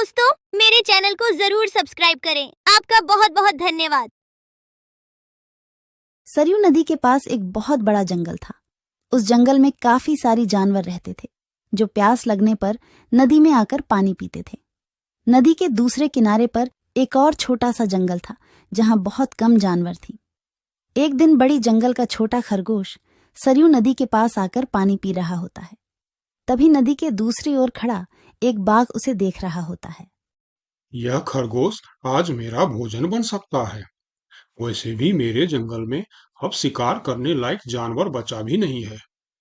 दोस्तों, मेरे चैनल को जरूर सब्सक्राइब करें। आपका बहुत बहुत धन्यवाद। सरयू नदी के पास एक बहुत बड़ा जंगल था। उस जंगल में काफी सारी जानवर रहते थे जो प्यास लगने पर नदी में आकर पानी पीते थे। नदी के दूसरे किनारे पर एक और छोटा सा जंगल था जहां बहुत कम जानवर थी। एक दिन बड़ी जंगल का छोटा खरगोश सरयू नदी के पास आकर पानी पी रहा होता है। तभी नदी के दूसरी ओर खड़ा एक बाघ उसे देख रहा होता है। यह खरगोश आज मेरा भोजन बन सकता है। वैसे भी मेरे जंगल में अब शिकार करने लायक जानवर बचा भी नहीं है।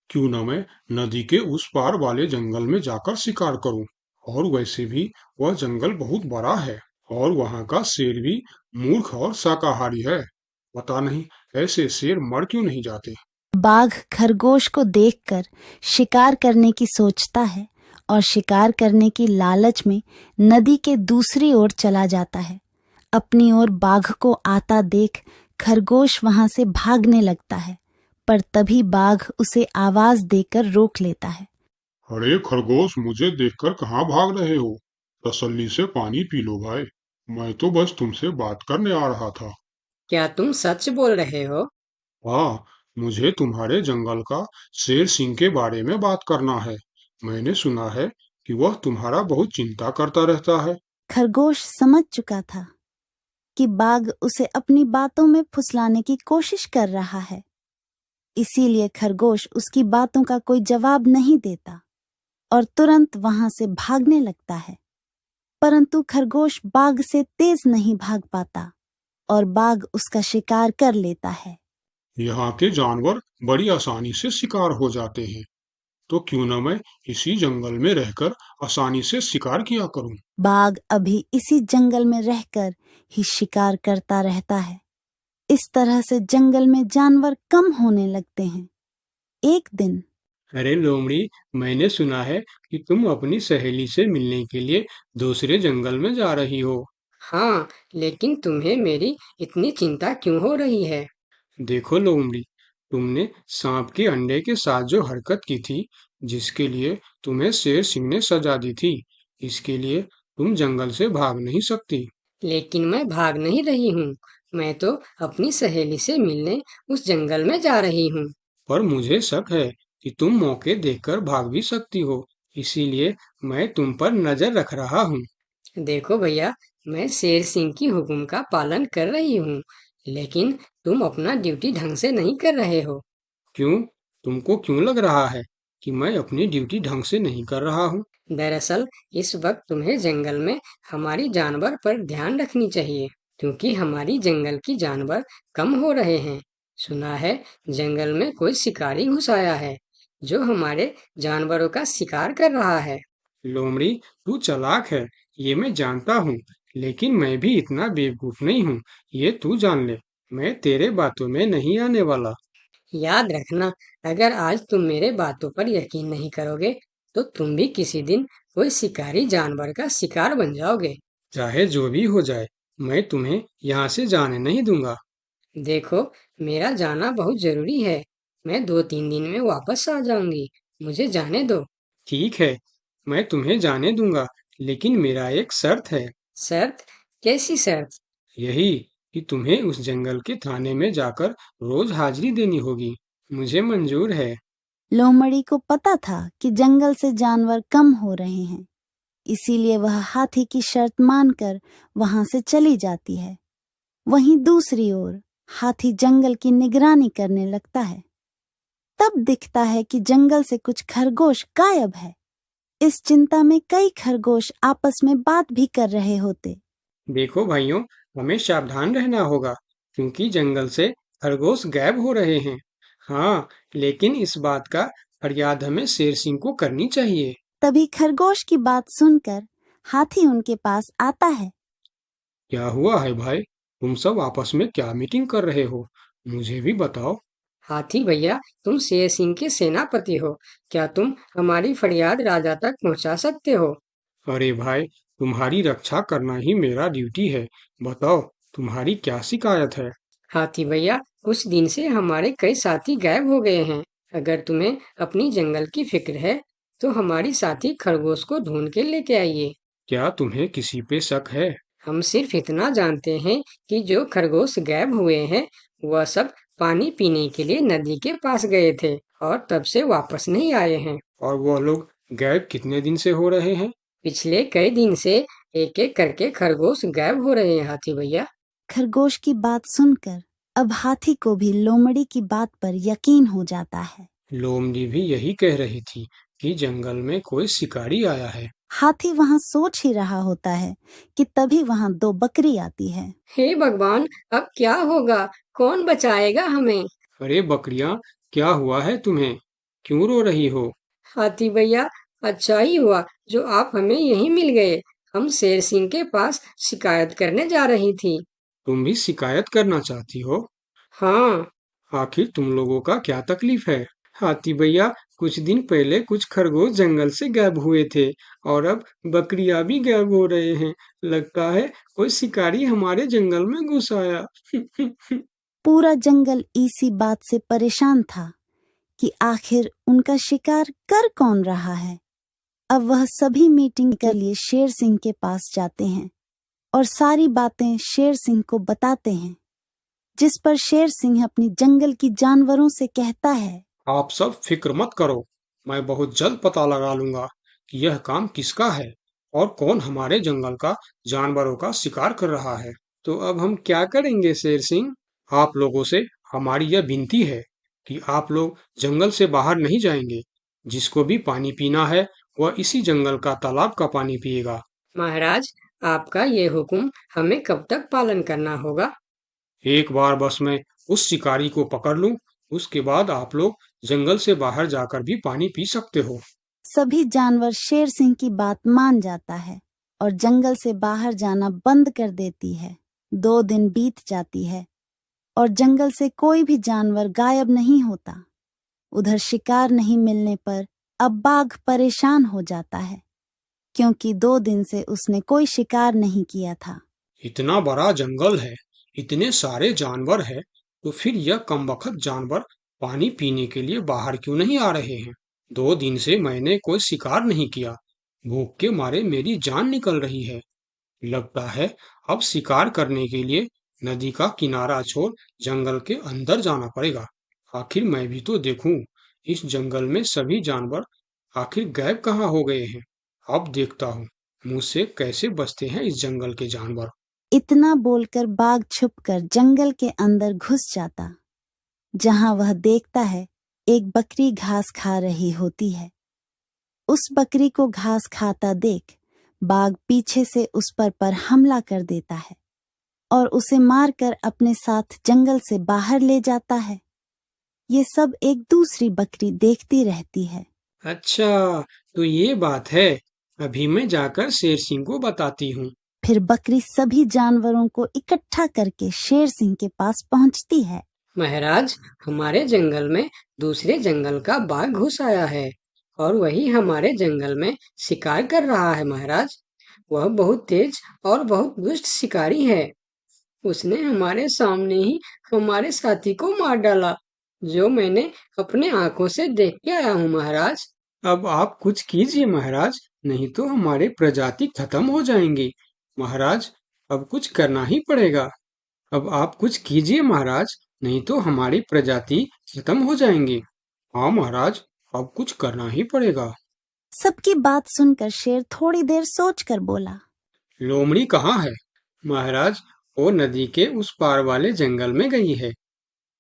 क्यों न मैं नदी के उस पार वाले जंगल में जाकर शिकार करूं। और वैसे भी वह जंगल बहुत बड़ा है और वहां का शेर भी मूर्ख और शाकाहारी है। पता नहीं ऐसे शेर मर क्यों नहीं जाते। बाघ खरगोश को देखकर शिकार करने की सोचता है और शिकार करने की लालच में नदी के दूसरी ओर चला जाता है। अपनी ओर बाघ को आता देख खरगोश वहां से भागने लगता है, पर तभी बाघ उसे आवाज देकर रोक लेता है। अरे खरगोश, मुझे देखकर कहाँ भाग रहे हो? तसल्ली से पानी पी लो भाई। मैं तो बस तुमसे बात करने आ रहा था। क्या तुम सच बोल रहे हो? हाँ, मुझे तुम्हारे जंगल का शेर सिंह के बारे में बात करना है। मैंने सुना है कि वह तुम्हारा बहुत चिंता करता रहता है। खरगोश समझ चुका था कि बाघ उसे अपनी बातों में फुसलाने की कोशिश कर रहा है, इसीलिए खरगोश उसकी बातों का कोई जवाब नहीं देता और तुरंत वहां से भागने लगता है। परंतु खरगोश बाघ से तेज नहीं भाग पाता और बाघ उसका शिकार कर लेता है। यहाँ के जानवर बड़ी आसानी से शिकार हो जाते हैं, तो क्यों न मैं इसी जंगल में रहकर आसानी से शिकार किया करूं। बाघ अभी इसी जंगल में रहकर ही शिकार करता रहता है। इस तरह से जंगल में जानवर कम होने लगते हैं। एक दिन अरे लोमड़ी, मैंने सुना है कि तुम अपनी सहेली से मिलने के लिए दूसरे जंगल में जा रही हो। हाँ, लेकिन तुम्हें मेरी इतनी चिंता क्यों हो रही है? देखो लोमड़ी, तुमने सांप के अंडे के साथ जो हरकत की थी, जिसके लिए तुम्हें शेर सिंह ने सजा दी थी, इसके लिए तुम जंगल से भाग नहीं सकती। लेकिन मैं भाग नहीं रही हूँ। मैं तो अपनी सहेली से मिलने उस जंगल में जा रही हूँ। पर मुझे शक है कि तुम मौके देखकर भाग भी सकती हो, इसीलिए मैं तुम पर नजर रख रहा हूँ। देखो भैया, मैं शेर सिंह की हुक्म का पालन कर रही हूँ, लेकिन तुम अपना ड्यूटी ढंग से नहीं कर रहे हो। क्यों? तुमको क्यों लग रहा है कि मैं अपनी ड्यूटी ढंग से नहीं कर रहा हूँ? दरअसल इस वक्त तुम्हें जंगल में हमारी जानवर पर ध्यान रखनी चाहिए, क्योंकि हमारी जंगल की जानवर कम हो रहे हैं। सुना है जंगल में कोई शिकारी घुस आया है जो हमारे जानवरों का शिकार कर रहा है। लोमड़ी, तू चालाक है, ये मैं जानता हूँ, लेकिन मैं भी इतना बेवकूफ नहीं हूँ, ये तू जान ले। मैं तेरे बातों में नहीं आने वाला। याद रखना, अगर आज तुम मेरे बातों पर यकीन नहीं करोगे तो तुम भी किसी दिन कोई शिकारी जानवर का शिकार बन जाओगे। चाहे जो भी हो जाए, मैं तुम्हें यहाँ से जाने नहीं दूंगा। देखो, मेरा जाना बहुत जरूरी है। मैं 2-3 दिन में वापस आ जाऊंगी। मुझे जाने दो। ठीक है, मैं तुम्हें जाने दूंगा, लेकिन मेरा एक शर्त है। शर्त? कैसी शर्त? यही कि तुम्हें उस जंगल के थाने में जाकर रोज हाजिरी देनी होगी। मुझे मंजूर है। लोमड़ी को पता था कि जंगल से जानवर कम हो रहे हैं, इसीलिए वह हाथी की शर्त मानकर वहां से चली जाती है। वहीं दूसरी ओर हाथी जंगल की निगरानी करने लगता है। तब दिखता है कि जंगल से कुछ खरगोश गायब है। इस चिंता में कई खरगोश आपस में बात भी कर रहे होते। देखो भाइयों, हमें सावधान रहना होगा, क्योंकि जंगल से खरगोश गायब हो रहे हैं। हाँ, लेकिन इस बात का फरियाद हमें शेर सिंह को करनी चाहिए। तभी खरगोश की बात सुनकर हाथी उनके पास आता है। क्या हुआ है भाई? तुम सब आपस में क्या मीटिंग कर रहे हो? मुझे भी बताओ। हाथी भैया, तुम शेर सिंह के सेनापति हो। क्या तुम हमारी फरियाद राजा तक पहुंचा सकते हो? अरे भाई, तुम्हारी रक्षा करना ही मेरा ड्यूटी है। बताओ, तुम्हारी क्या शिकायत है? हाथी भैया, कुछ दिन से हमारे कई साथी गायब हो गए हैं। अगर तुम्हें अपनी जंगल की फिक्र है तो हमारी साथी खरगोश को ढूंढ के लेके आइए। क्या तुम्हें किसी पे शक है? हम सिर्फ इतना जानते हैं कि जो खरगोश गायब हुए हैं वह सब पानी पीने के लिए नदी के पास गए थे और तब से वापस नहीं आए हैं। और वह लोग गायब कितने दिन से हो रहे हैं? पिछले कई दिन से एक एक करके खरगोश गायब हो रहे हैं हाथी भैया। खरगोश की बात सुनकर अब हाथी को भी लोमड़ी की बात पर यकीन हो जाता है। लोमड़ी भी यही कह रही थी कि जंगल में कोई शिकारी आया है। हाथी वहाँ सोच ही रहा होता है कि तभी वहाँ 2 बकरी आती है। हे भगवान, अब क्या होगा? कौन बचाएगा हमें? अरे बकरियां, क्या हुआ है तुम्हें? क्यों रो रही हो? हाथी भैया, अच्छा ही हुआ जो आप हमें यहीं मिल गए। हम शेर सिंह के पास शिकायत करने जा रही थी। तुम भी शिकायत करना चाहती हो? हाँ, आखिर तुम लोगों का क्या तकलीफ है? हाथी भैया, कुछ दिन पहले कुछ खरगोश जंगल से गायब हुए थे और अब बकरियां भी गायब हो रहे हैं। लगता है कोई शिकारी हमारे जंगल में घुस आया। पूरा जंगल इसी बात से परेशान था कि आखिर उनका शिकार कर कौन रहा है। अब वह सभी मीटिंग के लिए शेर सिंह के पास जाते हैं और सारी बातें शेर सिंह को बताते हैं, जिस पर शेर सिंह अपनी जंगल की जानवरों से कहता है, आप सब फिक्र मत करो, मैं बहुत जल्द पता लगा लूंगा कि यह काम किसका है और कौन हमारे जंगल का जानवरों का शिकार कर रहा है। तो अब हम क्या करेंगे शेर सिंह? आप लोगों से हमारी यह विनती है कि आप लोग जंगल से बाहर नहीं जाएंगे। जिसको भी पानी पीना है वह इसी जंगल का तालाब का पानी पिएगा। महाराज, आपका ये हुक्म हमें कब तक पालन करना होगा? एक बार बस मैं उस शिकारी को पकड़ लूं, उसके बाद आप लोग जंगल से बाहर जाकर भी पानी पी सकते हो। सभी जानवर शेर सिंह की बात मान जाता है और जंगल से बाहर जाना बंद कर देती है। 2 दिन बीत जाती है और जंगल से कोई भी जानवर गायब नहीं होता। उधर शिकार नहीं मिलने पर अब बाघ परेशान हो जाता है, क्योंकि 2 दिन से उसने कोई शिकार नहीं किया था। इतना बड़ा जंगल है, इतने सारे जानवर है, तो फिर यह कमबख्त जानवर पानी पीने के लिए बाहर क्यों नहीं आ रहे हैं? 2 दिन से मैंने कोई शिकार नहीं किया, भूख के मारे मेरी जान निकल रही है। लगता है अब शिकार करने के लिए नदी का किनारा छोड़ जंगल के अंदर जाना पड़ेगा। आखिर मैं भी तो देखूं, इस जंगल में सभी जानवर आखिर गायब कहाँ हो गए हैं। अब देखता हूँ मुझसे कैसे बचते हैं इस जंगल के जानवर। इतना बोलकर बाघ छुपकर जंगल के अंदर घुस जाता, जहां वह देखता है एक बकरी घास खा रही होती है। उस बकरी को घास खाता देख बाघ पीछे से उस पर हमला कर देता है और उसे मारकर अपने साथ जंगल से बाहर ले जाता है। ये सब एक दूसरी बकरी देखती रहती है। अच्छा, तो ये बात है। अभी मैं जाकर शेर सिंह को बताती हूँ। फिर बकरी सभी जानवरों को इकट्ठा करके शेर सिंह के पास पहुंचती है। महाराज, हमारे जंगल में दूसरे जंगल का बाघ घुस आया है और वही हमारे जंगल में शिकार कर रहा है महाराज। वह बहुत तेज और बहुत दुष्ट शिकारी है। उसने हमारे सामने ही हमारे साथी को मार डाला, जो मैंने अपने आंखों से देख के आया हूँ महाराज। अब आप कुछ कीजिए महाराज, नहीं तो हमारे प्रजाति खत्म हो जाएंगी। महाराज, अब कुछ करना ही पड़ेगा। अब आप कुछ कीजिए महाराज, नहीं तो हमारी प्रजाति खत्म हो जाएंगी। हाँ महाराज, अब कुछ करना ही पड़ेगा। सबकी बात सुनकर शेर थोड़ी देर सोचकर बोला, लोमड़ी कहाँ है? महाराज, वो नदी के उस पार वाले जंगल में गई है।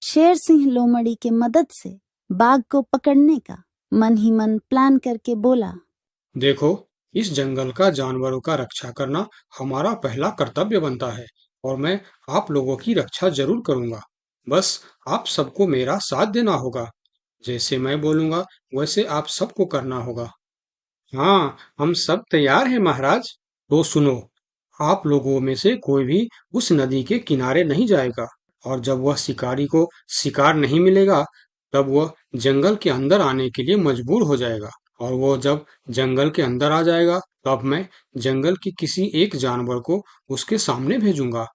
शेर सिंह लोमड़ी के मदद से बाघ को पकड़ने का मन ही मन प्लान करके बोला, देखो, इस जंगल का जानवरों का रक्षा करना हमारा पहला कर्तव्य बनता है और मैं आप लोगों की रक्षा जरूर करूंगा। बस आप सबको मेरा साथ देना होगा। जैसे मैं बोलूंगा वैसे आप सबको करना होगा। हाँ, हम सब तैयार हैं महाराज। तो सुनो, आप लोगों में से कोई भी उस नदी के किनारे नहीं जाएगा और जब वह शिकारी को शिकार नहीं मिलेगा तब वह जंगल के अंदर आने के लिए मजबूर हो जाएगा और वो जब जंगल के अंदर आ जाएगा तब मैं जंगल के किसी एक जानवर को उसके सामने भेजूंगा।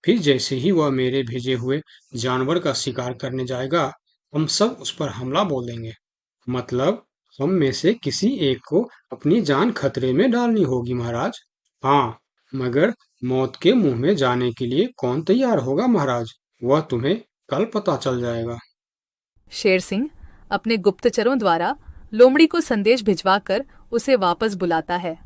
फिर जैसे ही वह मेरे भेजे हुए जानवर का शिकार करने जाएगा हम सब उस पर हमला बोल देंगे। मतलब हम में से किसी एक को अपनी जान खतरे में डालनी होगी महाराज। हाँ, मगर मौत के मुंह में जाने के लिए कौन तैयार होगा महाराज? वह तुम्हें कल पता चल जाएगा। शेर सिंह अपने गुप्तचरों द्वारा लोमड़ी को संदेश भिजवाकर उसे वापस बुलाता है।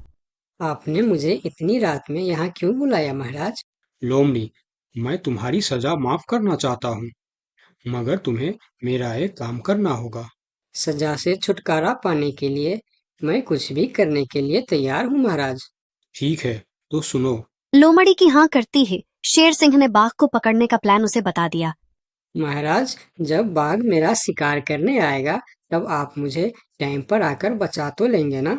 आपने मुझे इतनी रात में यहाँ क्यों बुलाया महाराज? लोमड़ी, मैं तुम्हारी सजा माफ करना चाहता हूँ, मगर तुम्हें मेरा एक काम करना होगा। सजा से छुटकारा पाने के लिए मैं कुछ भी करने के लिए तैयार हूँ महाराज। ठीक है, तो सुनो। लोमड़ी की हाँ करती ही शेर सिंह ने बाघ को पकड़ने का प्लान उसे बता दिया। महाराज, जब बाघ मेरा शिकार करने आएगा तब आप मुझे टाइम पर आकर बचा तो लेंगे ना?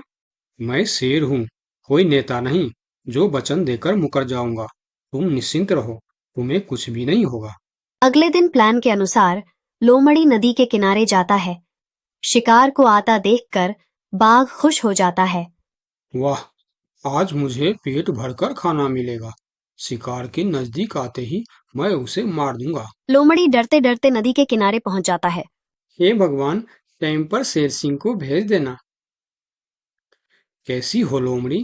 मैं शेर हूँ, कोई नेता नहीं जो वचन देकर मुकर जाऊंगा। तुम निश्चिंत रहो, तुम्हें कुछ भी नहीं होगा। अगले दिन प्लान के अनुसार लोमड़ी नदी के किनारे जाता है। शिकार को आता देखकर बाघ खुश हो जाता है। वाह, आज मुझे पेट भरकर खाना मिलेगा। शिकार के नजदीक आते ही मैं उसे मार दूंगा। लोमड़ी डरते डरते नदी के किनारे पहुंच जाता है। हे भगवान, टाइम पर शेर सिंह को भेज देना। कैसी हो लोमड़ी?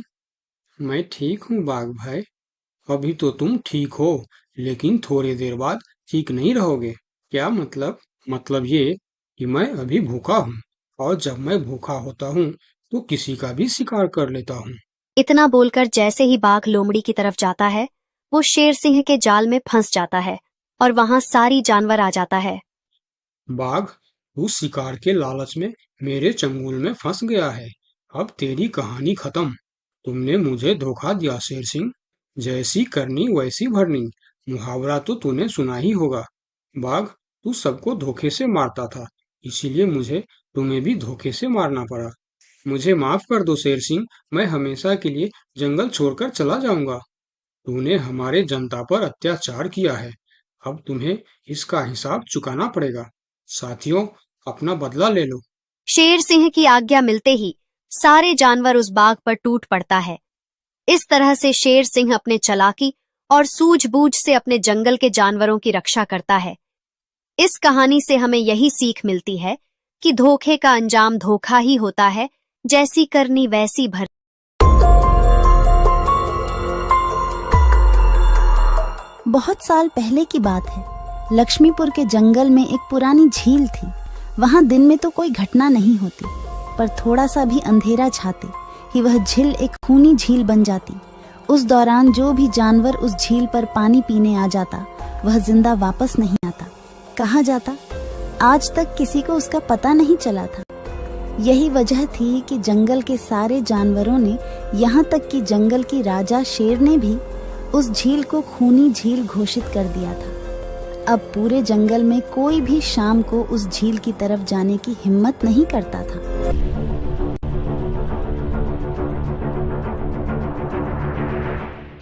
मैं ठीक हूँ बाघ भाई। अभी तो तुम ठीक हो, लेकिन थोड़ी देर बाद ठीक नहीं रहोगे। क्या मतलब? मतलब ये कि मैं अभी भूखा हूँ, और जब मैं भूखा होता हूँ तो किसी का भी शिकार कर लेता हूँ। इतना बोलकर जैसे ही बाघ लोमड़ी की तरफ जाता है, वो शेर सिंह के जाल में फंस जाता है और वहां सारी जानवर आ जाता है। बाघ, तू शिकार के लालच में मेरे चंगुल में फंस गया है। अब तेरी कहानी खत्म। तुमने मुझे धोखा दिया शेर सिंह। जैसी करनी वैसी भरनी, मुहावरा तो तूने सुना ही होगा। बाघ, तू सबको धोखे से मारता था, इसीलिए मुझे तुम्हें भी धोखे से मारना पड़ा। मुझे माफ कर दो शेर सिंह, मैं हमेशा के लिए जंगल छोड़कर चला जाऊंगा। तूने हमारे जनता पर अत्याचार किया है, अब तुम्हें इसका हिसाब चुकाना पड़ेगा। साथियों, अपना बदला ले लो। शेर सिंह की आज्ञा मिलते ही सारे जानवर उस बाघ पर टूट पड़ता है। इस तरह से शेर सिंह अपने चालाकी और सूझबूझ से अपने जंगल के जानवरों की रक्षा करता है। इस कहानी से हमें यही सीख मिलती है कि धोखे का अंजाम धोखा ही होता है, जैसी करनी वैसी भर। बहुत साल पहले की बात है। लक्ष्मीपुर के जंगल में एक पुरानी झील थी। वहां दिन में तो कोई घटना नहीं होती, पर थोड़ा सा भी अंधेरा छाते ही वह झील एक खूनी झील बन जाती। उस दौरान जो भी जानवर उस झील पर पानी पीने आ जाता, वह जिंदा वापस नहीं आता। कहाँ जाता, आज तक किसी को उसका पता नहीं चला था। यही वजह थी कि जंगल के सारे जानवरों ने, यहाँ तक कि जंगल की राजा शेर ने भी उस झील को खूनी झील घोषित कर दिया था। अब पूरे जंगल में कोई भी शाम को उस झील की तरफ जाने की हिम्मत नहीं करता था।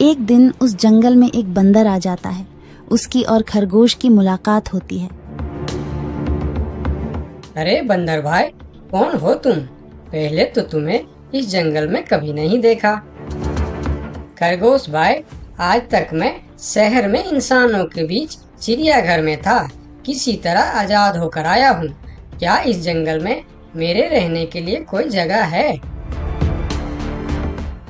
एक दिन उस जंगल में एक बंदर आ जाता है। उसकी और खरगोश की मुलाकात होती है। अरे बंदर भाई, कौन हो तुम? पहले तो तुम्हें इस जंगल में कभी नहीं देखा। खरगोश भाई, आज तक मैं शहर में इंसानों के बीच चिड़ियाघर में था, किसी तरह आजाद होकर आया हूँ। क्या इस जंगल में मेरे रहने के लिए कोई जगह है?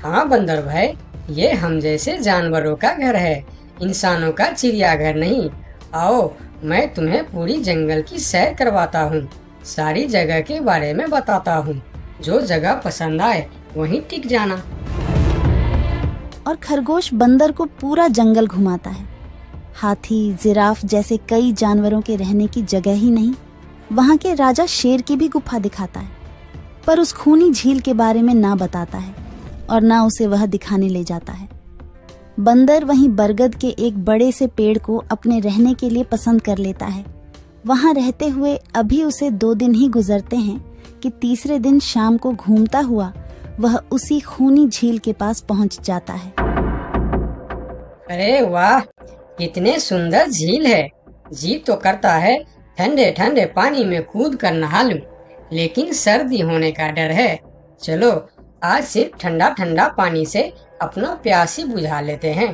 हाँ बंदर भाई, ये हम जैसे जानवरों का घर है, इंसानों का चिड़ियाघर नहीं। आओ, मैं तुम्हें पूरी जंगल की सैर करवाता हूँ, सारी जगह के बारे में बताता हूँ। जो जगह पसंद आए वहीं टिक जाना। और खरगोश बंदर को पूरा जंगल घुमाता है। हाथी, जिराफ जैसे कई जानवरों के रहने की जगह ही नहीं, वहां के राजा शेर की भी गुफा दिखाता है, पर उस खूनी झील के बारे में ना बताता है और ना उसे वह दिखाने ले जाता है। बंदर वहीं बरगद के एक बड़े से पेड़ को अपने रहने के लिए पसंद कर लेता है। वहां रहते हुए अभी उसे 2 दिन ही गुजरते हैं कि तीसरे दिन शाम को घूमता हुआ वह उसी खूनी झील के पास पहुंच जाता है। अरे वाह, कितने सुंदर झील है। जी तो करता है ठंडे ठंडे पानी में कूद कर नहा लूं, लेकिन सर्दी होने का डर है। चलो, आज सिर्फ ठंडा ठंडा पानी से अपना प्यास ही बुझा लेते हैं।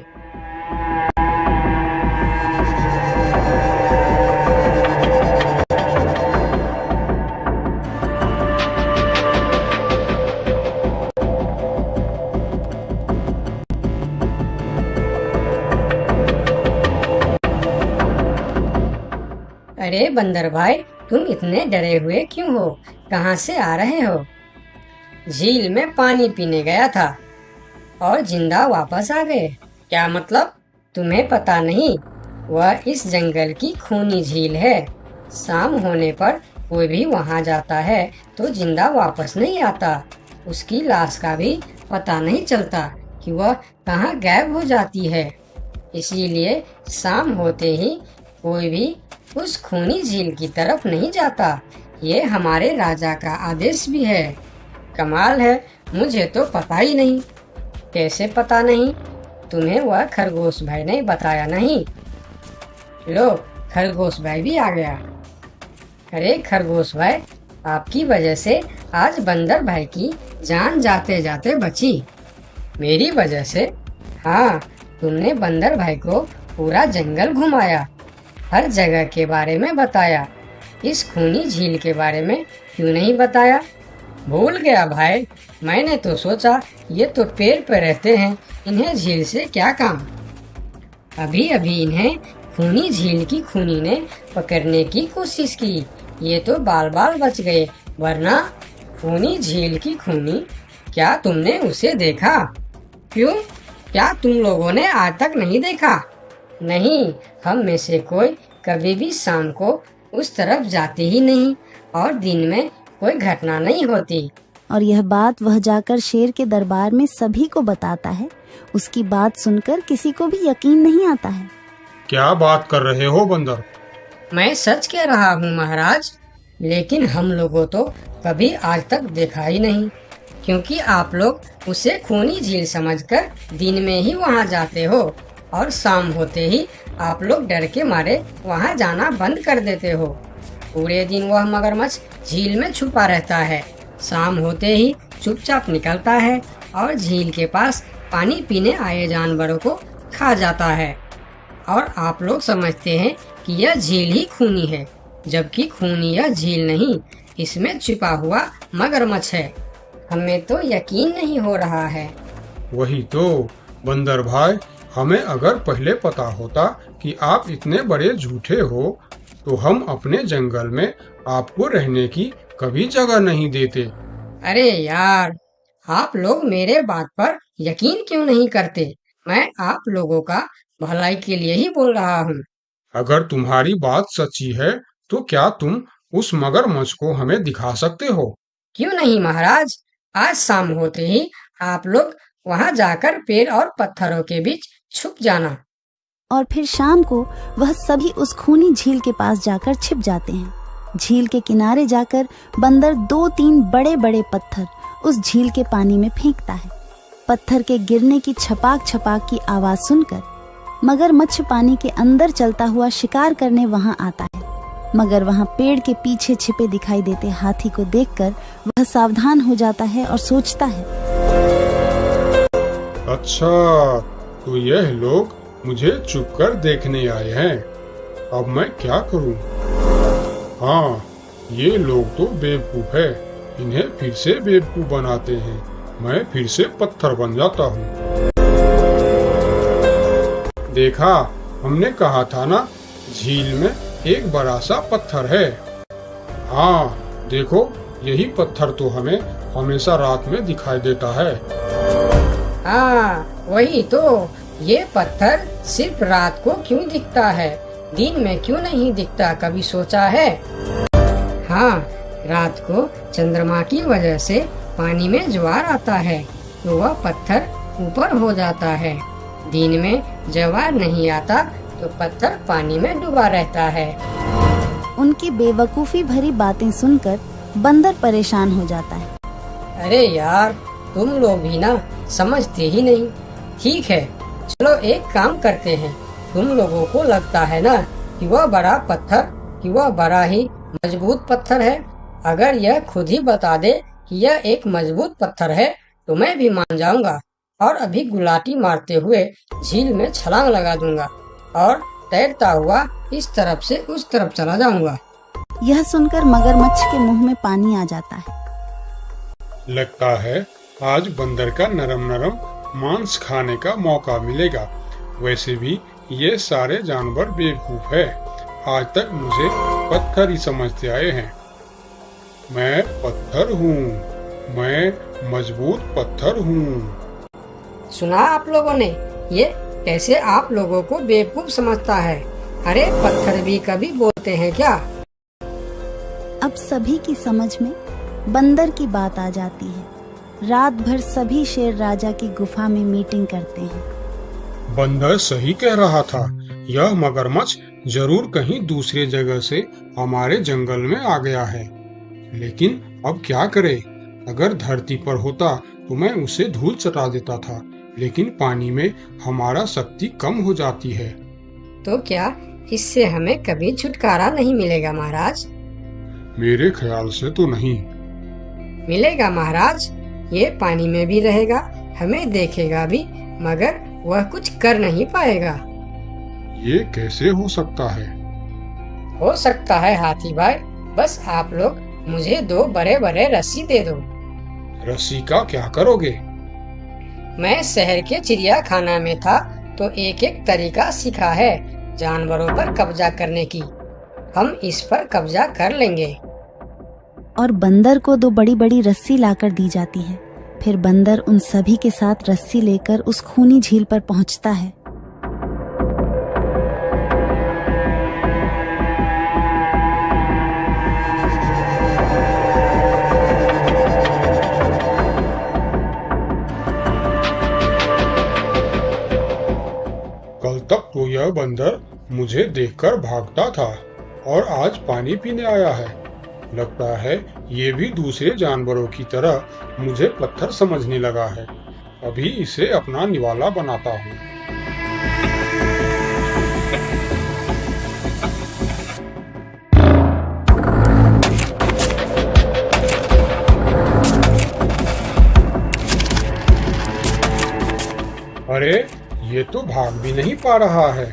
अरे बंदर भाई, तुम इतने डरे हुए क्यों हो? कहाँ से आ रहे हो? झील में पानी पीने गया था और जिंदा वापस आ गए। क्या मतलब? तुम्हें पता नहीं? वह इस जंगल की खूनी झील है। शाम होने पर कोई भी वहाँ जाता है तो जिंदा वापस नहीं आता। उसकी लाश का भी पता नहीं चलता कि वह कहाँ गायब हो जाती है। इसीलिए शाम होते ही कोई भी उस खूनी झील की तरफ नहीं जाता। ये हमारे राजा का आदेश भी है। कमाल है, मुझे तो पता ही नहीं। कैसे पता नहीं? तुम्हें वह खरगोश भाई ने बताया नहीं? लो, खरगोश भाई भी आ गया। अरे खरगोश भाई, आपकी वजह से आज बंदर भाई की जान जाते जाते बची। मेरी वजह से? हाँ, तुमने बंदर भाई को पूरा जंगल घुमाया, हर जगह के बारे में बताया। इस खूनी झील के बारे में क्यों नहीं बताया? भूल गया भाई, मैंने तो सोचा ये तो पेड़ पे रहते हैं, इन्हें झील से क्या काम। अभी अभी इन्हें खूनी झील की खूनी ने पकड़ने की कोशिश की, ये तो बाल बाल बच गए, वरना खूनी झील की खूनी, क्या तुमने उसे देखा? क्यों, क्या तुम लोगों ने आज तक नहीं देखा? नहीं, हम में से कोई कभी भी शाम को उस तरफ जाते ही नहीं और दिन में कोई घटना नहीं होती। और यह बात वह जाकर शेर के दरबार में सभी को बताता है। उसकी बात सुनकर किसी को भी यकीन नहीं आता है। क्या बात कर रहे हो बंदर? मैं सच कह रहा हूँ महाराज, लेकिन हम लोगों तो कभी आज तक देखा ही नहीं, क्योंकि आप लोग उसे खूनी झील समझकर दिन में ही वहाँ जाते हो और शाम होते ही आप लोग डर के मारे वहाँ जाना बंद कर देते हो। पूरे दिन वह मगरमच्छ झील में छुपा रहता है, शाम होते ही चुपचाप निकलता है और झील के पास पानी पीने आए जानवरों को खा जाता है। और आप लोग समझते हैं कि यह झील ही खूनी है, जबकि खूनी यह झील नहीं, इसमें छिपा हुआ मगरमच्छ है। हमें तो यकीन नहीं हो रहा है। वही तो बंदर भाई, हमें अगर पहले पता होता कि आप इतने बड़े झूठे हो तो हम अपने जंगल में आपको रहने की कभी जगह नहीं देते। अरे यार, आप लोग मेरे बात पर यकीन क्यों नहीं करते? मैं आप लोगों का भलाई के लिए ही बोल रहा हूँ। अगर तुम्हारी बात सच्ची है तो क्या तुम उस मगरमच्छ को हमें दिखा सकते हो? क्यों नहीं महाराज, आज शाम होते ही आप लोग वहाँ जाकर पेड़ और पत्थरों के बीच छुप जाना। और फिर शाम को वह सभी उस खूनी झील के पास जाकर छिप जाते हैं। झील के किनारे जाकर बंदर 2-3 बड़े बड़े पत्थर उस झील के पानी में फेंकता है। पत्थर के गिरने की छपाक छपाक की आवाज सुनकर मगरमच्छ पानी के अंदर चलता हुआ शिकार करने वहां आता है। मगर वहां पेड़ के पीछे छिपे दिखाई देते हाथी को देखकर वह सावधान हो जाता है और सोचता है, अच्छा, तो यह लोग मुझे छुपकर देखने आए हैं। अब मैं क्या करूं? हाँ, ये लोग तो बेवकूफ है, इन्हें फिर से बेवकूफ बनाते हैं। मैं फिर से पत्थर बन जाता हूँ। देखा, हमने कहा था ना, झील में एक बड़ा सा पत्थर है। हाँ, देखो, यही पत्थर तो हमें हमेशा रात में दिखाई देता है। हाँ, वही तो। ये पत्थर सिर्फ रात को क्यों दिखता है, दिन में क्यों नहीं दिखता, कभी सोचा है? हाँ, रात को चंद्रमा की वजह से पानी में ज्वार आता है तो वह पत्थर ऊपर हो जाता है। दिन में ज्वार नहीं आता तो पत्थर पानी में डूबा रहता है। उनकी बेवकूफी भरी बातें सुनकर बंदर परेशान हो जाता है। अरे यार, तुम लोग भी ना समझते ही नहीं। ठीक है, चलो एक काम करते हैं। तुम लोगों को लगता है ना कि वह बड़ा पत्थर, कि वह बड़ा ही मजबूत पत्थर है। अगर यह खुद ही बता दे कि यह एक मजबूत पत्थर है तो मैं भी मान जाऊंगा और अभी गुलाटी मारते हुए झील में छलांग लगा दूंगा और तैरता हुआ इस तरफ से उस तरफ चला जाऊंगा। यह सुनकर मगरमच्छ के मुंह में पानी आ जाता है। लगता है आज बंदर का नरम नरम मांस खाने का मौका मिलेगा। वैसे भी ये सारे जानवर बेवकूफ है। आज तक मुझे पत्थर ही समझते आए हैं। मैं पत्थर हूँ, मैं मजबूत पत्थर हूँ। सुना आप लोगों ने, ये कैसे आप लोगों को बेवकूफ समझता है। अरे पत्थर भी कभी बोलते हैं क्या? अब सभी की समझ में बंदर की बात आ जाती है। रात भर सभी शेर राजा की गुफा में मीटिंग करते हैं। बंदर सही कह रहा था, यह मगरमच्छ जरूर कहीं दूसरे जगह से हमारे जंगल में आ गया है। लेकिन अब क्या करे? अगर धरती पर होता तो मैं उसे धूल चटा देता था, लेकिन पानी में हमारा शक्ति कम हो जाती है। तो क्या इससे हमें कभी छुटकारा नहीं मिलेगा महाराज? मेरे ख्याल से तो नहीं। मिलेगा महाराज, ये पानी में भी रहेगा, हमें देखेगा भी, मगर वह कुछ कर नहीं पाएगा। ये कैसे हो सकता है? हो सकता है हाथी भाई, बस आप लोग मुझे 2 बड़े बड़े रस्सी दे दो। रस्सी का क्या करोगे? मैं शहर के चिड़ियाखाना में था तो एक एक तरीका सीखा है जानवरों पर कब्जा करने की। हम इस पर कब्जा कर लेंगे। और बंदर को 2 बड़ी बड़ी रस्सी लाकर दी जाती है। फिर बंदर उन सभी के साथ रस्सी लेकर उस खूनी झील पर पहुंचता है। कल तक तो यह बंदर मुझे देखकर भागता था और आज पानी पीने आया है। लगता है ये भी दूसरे जानवरों की तरह मुझे पत्थर समझने लगा है। अभी इसे अपना निवाला बनाता हूँ। अरे ये तो भाग भी नहीं पा रहा है।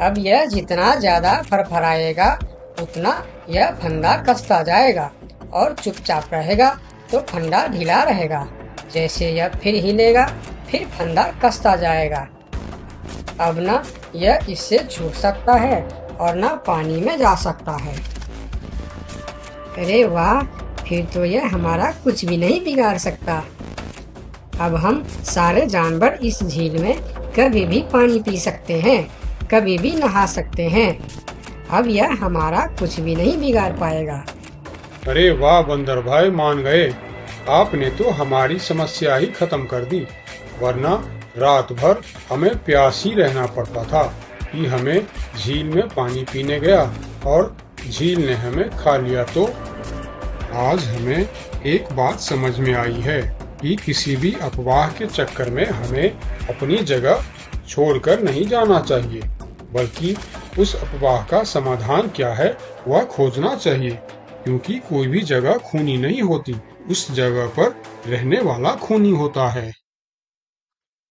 अब यह जितना ज्यादा फरफराएगा उतना यह फंदा कसता जाएगा और चुपचाप रहेगा तो फंदा ढीला रहेगा। जैसे यह फिर हिलेगा फिर फंदा कसता जाएगा। अब ना यह इससे छूट सकता है और ना पानी में जा सकता है। अरे वाह, फिर तो यह हमारा कुछ भी नहीं बिगाड़ सकता। अब हम सारे जानवर इस झील में कभी भी पानी पी सकते हैं, कभी भी नहा सकते हैं। अब यह हमारा कुछ भी नहीं बिगाड़ पाएगा। अरे वाह बंदर भाई, मान गए। आपने तो हमारी समस्या ही खत्म कर दी, वरना रात भर हमें प्यास ही रहना पड़ता था कि हमें झील में पानी पीने गया और झील ने हमें खा लिया। तो आज हमें एक बात समझ में आई है कि किसी भी अफवाह के चक्कर में हमें अपनी जगह छोड़कर नहीं जाना चाहिए, बल्कि उस अफवाह का समाधान क्या है वह खोजना चाहिए। क्योंकि कोई भी जगह खूनी नहीं होती, उस जगह पर रहने वाला खूनी होता है।